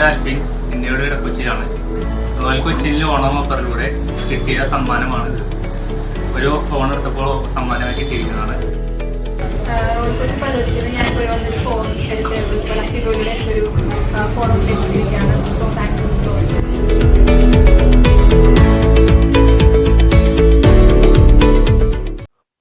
പേര് അൽഫിൻ. ഇന്ത്യയുടെ ഇടക്കൊച്ചിയിലാണ്. റോയൽ കൊച്ചിയിൽ ഓണം ഓഫറിലൂടെ കിട്ടിയ സമ്മാനമാണിത്. ഒരു ഫോൺ എടുത്തപ്പോൾ സമ്മാനമായി കിട്ടിയിരിക്കുന്നതാണ്.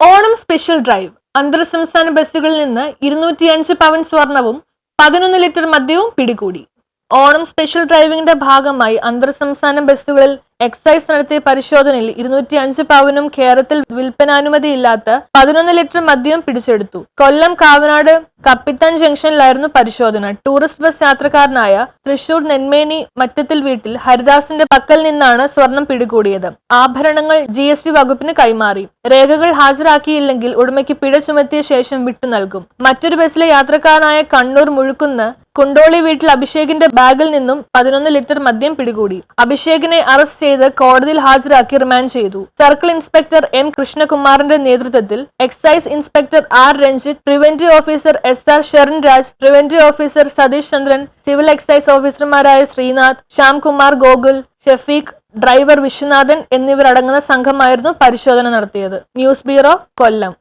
Onam special drive. അന്തർ സംസ്ഥാന ബസ്സുകളിൽ നിന്ന് 205 പവൻ സ്വർണവും 11 ലിറ്റർ മദ്യവും പിടികൂടി. ഓണം സ്പെഷ്യൽ ഡ്രൈവിംഗിന്റെ ഭാഗമായി അന്തർ സംസ്ഥാന ബസ്സുകളിൽ എക്സൈസ് നടത്തിയ പരിശോധനയിൽ 205 പവനും കേരളത്തിൽ വിൽപ്പനാനുമതിയില്ലാത്ത 11 ലിറ്റർ മദ്യവും പിടിച്ചെടുത്തു. കൊല്ലം കാവനാട് കപ്പിത്താൻ ജംഗ്ഷനിലായിരുന്നു പരിശോധന. ടൂറിസ്റ്റ് ബസ് യാത്രക്കാരനായ തൃശൂർ നെന്മേനി മറ്റത്തിൽ വീട്ടിൽ ഹരിദാസിന്റെ പക്കൽ നിന്നാണ് സ്വർണം പിടികൂടിയത്. ആഭരണങ്ങൾ GST വകുപ്പിന് കൈമാറി. രേഖകൾ ഹാജരാക്കിയില്ലെങ്കിൽ ഉടമയ്ക്ക് പിഴ ചുമത്തിയ ശേഷം വിട്ടു നൽകും. മറ്റൊരു ബസ്സിലെ യാത്രക്കാരനായ കണ്ണൂർ മുഴുക്കുന്ന് കുണ്ടോളി വീട്ടിൽ അഭിഷേകിന്റെ ബാഗിൽ നിന്നും 11 ലിറ്റർ മദ്യം പിടികൂടി. അഭിഷേകിനെ അറസ്റ്റ് ചെയ്ത് കോടതിയിൽ ഹാജരാക്കി റിമാൻഡ് ചെയ്തു. സർക്കിൾ ഇൻസ്പെക്ടർ M കൃഷ്ണകുമാറിന്റെ നേതൃത്വത്തിൽ excise inspector R Ranjith, preventive officer SR Sherin Raj, preventive officer Satheesh Chandran, civil excise ഓഫീസർമാരായ ശ്രീനാഥ്, ശ്യാംകുമാർ, ഗോകുൽ, ഷഫീഖ്, ഡ്രൈവർ വിശ്വനാഥൻ എന്നിവരടങ്ങുന്ന സംഘമായിരുന്നു പരിശോധന നടത്തിയത്. ന്യൂസ് ബ്യൂറോ, കൊല്ലം.